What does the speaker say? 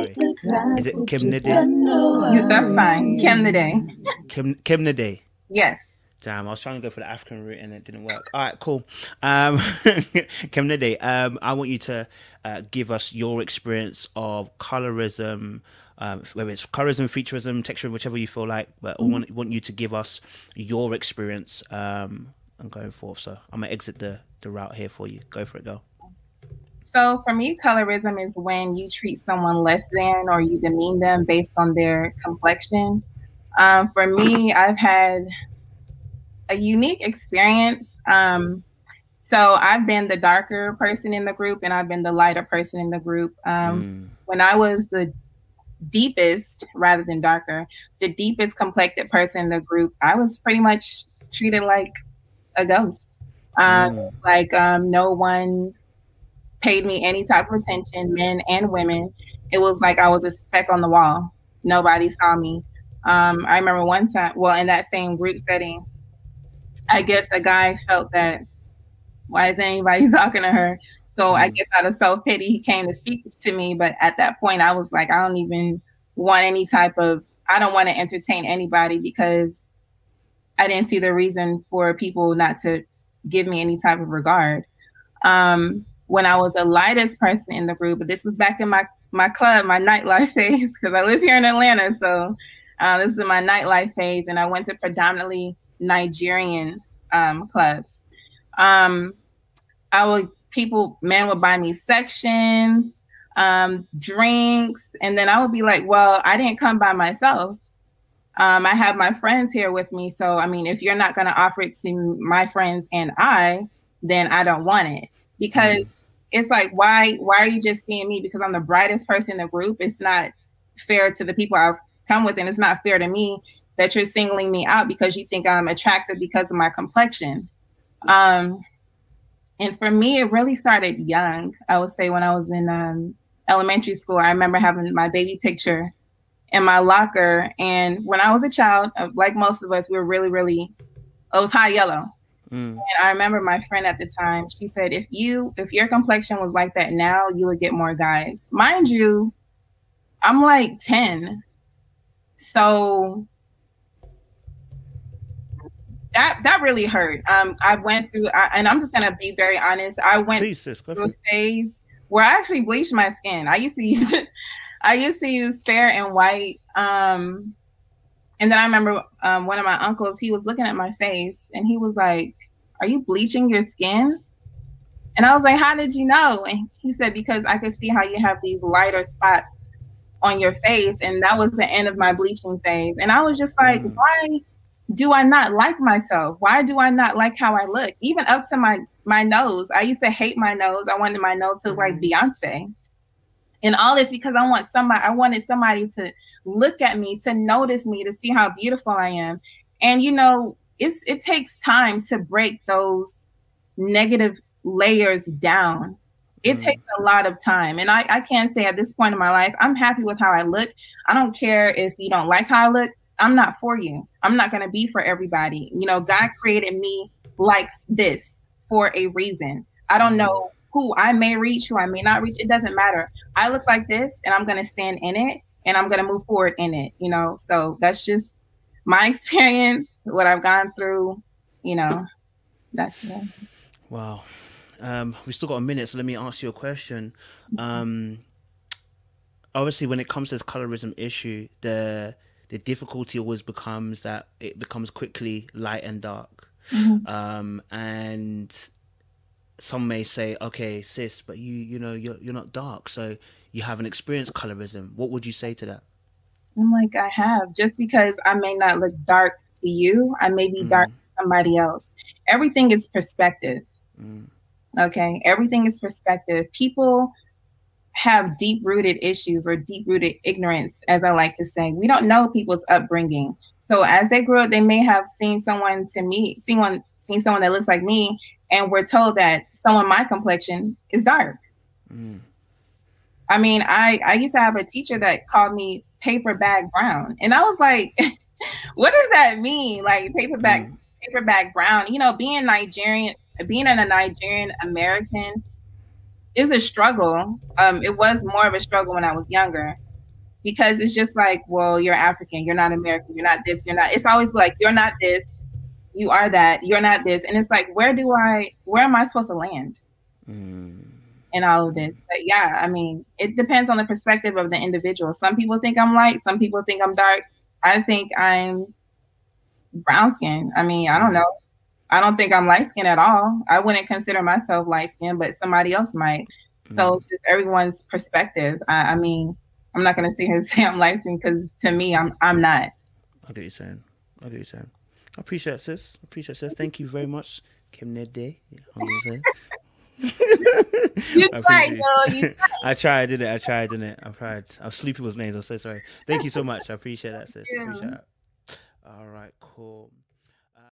Sorry. Is it Kimnade? That's fine. Kimnade. Kimnade. Yes. Damn, I was trying to go for the African route and it didn't work. All right, cool. Kemnede, I want you to give us your experience of colorism, whether it's colorism, featureism, texturism, whichever you feel like. But I want you to give us your experience and going forth. So I'm gonna exit the route here for you. Go for it, go. So for me, colorism is when you treat someone less than or you demean them based on their complexion. For me, I've had a unique experience. So I've been the darker person in the group and I've been the lighter person in the group. When I was the deepest, rather than darker, the deepest complected person in the group, I was pretty much treated like a ghost. No one paid me any type of attention, men and women. It was like I was a speck on the wall. Nobody saw me. I remember one time, well, in that same group setting, I guess a guy felt that, why isn't anybody talking to her? So I guess out of self-pity, he came to speak to me. But at that point, I was like, I don't even want any type of, I don't want to entertain anybody because I didn't see the reason for people not to give me any type of regard. When I was the lightest person in the group, but this was back in my club, my nightlife phase, because I live here in Atlanta. So this is my nightlife phase. And I went to predominantly Nigerian clubs. Men would buy me sections, drinks, and then I would be like, well, I didn't come by myself. I have my friends here with me. So, I mean, if you're not going to offer it to my friends and then I don't want it. Because it's like, why are you just seeing me? Because I'm the brightest person in the group. It's not fair to the people I've come with, and it's not fair to me that you're singling me out because you think I'm attractive because of my complexion. And for me, it really started young. I would say when I was in elementary school, I remember having my baby picture in my locker. And when I was a child, like most of us, we were really, it was high yellow. And I remember my friend at the time, she said, if your complexion was like that now, you would get more guys. Mind you, I'm like 10. So that really hurt. I went through, and I'm just gonna be very honest. I went through a phase where I actually bleached my skin. I used to use fair and white. And then I remember one of my uncles, he was looking at my face and he was like, "Are you bleaching your skin?" And I was like, "How did you know?" And he said, "Because I could see how you have these lighter spots on your face." And that was the end of my bleaching phase. And I was just like, why do I not like myself? Why do I not like how I look? Even up to my nose. I used to hate my nose. I wanted my nose to look like Beyonce. And all this because I wanted somebody to look at me, to notice me, to see how beautiful I am. And, it takes time to break those negative layers down. It takes a lot of time. And I can't say at this point in my life, I'm happy with how I look. I don't care if you don't like how I look. I'm not for you. I'm not going to be for everybody. God created me like this for a reason. I don't know who I may reach, who I may not reach. It doesn't matter. I look like this and I'm going to stand in it and I'm going to move forward in it, So that's just my experience, what I've gone through, that's it. Wow. We still got a minute, so let me ask you a question. Obviously, when it comes to this colorism issue, the difficulty always becomes that it becomes quickly light and dark. And some may say, okay, sis, but you're not dark, so you haven't experienced colorism. What would you say to that? I'm like, I have. Just because I may not look dark to you, I may be dark to somebody else. Everything is perspective. Okay, everything is perspective. People have deep-rooted issues or deep-rooted ignorance, as I like to say. We don't know people's upbringing. So as they grow up, they may have seen someone that looks like me, and we're told that someone my complexion is dark. I mean, I used to have a teacher that called me paper bag brown, and I was like, what does that mean? Like paper bag brown? Being Nigerian, being a Nigerian American is a struggle. It was more of a struggle when I was younger. because it's just like, well, you're African, you're not American, you're not this, you're not. It's always like, you're not this, you are that, you're not this, and it's like, where am I supposed to land in all of this? But yeah, I mean, it depends on the perspective of the individual. Some people think I'm light, some people think I'm dark. I think I'm brown skin. I mean, I don't know. I don't think I'm light skinned at all. I wouldn't consider myself light skinned, but somebody else might. So just everyone's perspective. I mean, I'm not gonna sit here and say I'm light skinned, because to me, I'm not. I get what you're saying. I appreciate it, sis. Thank you very much, Kim Nede. You tried, girl. You tried. I tried, didn't it? I tried. I'll sleep people's names. I'm so sorry. Thank you so much. I appreciate that, sis. I appreciate that. All right, cool.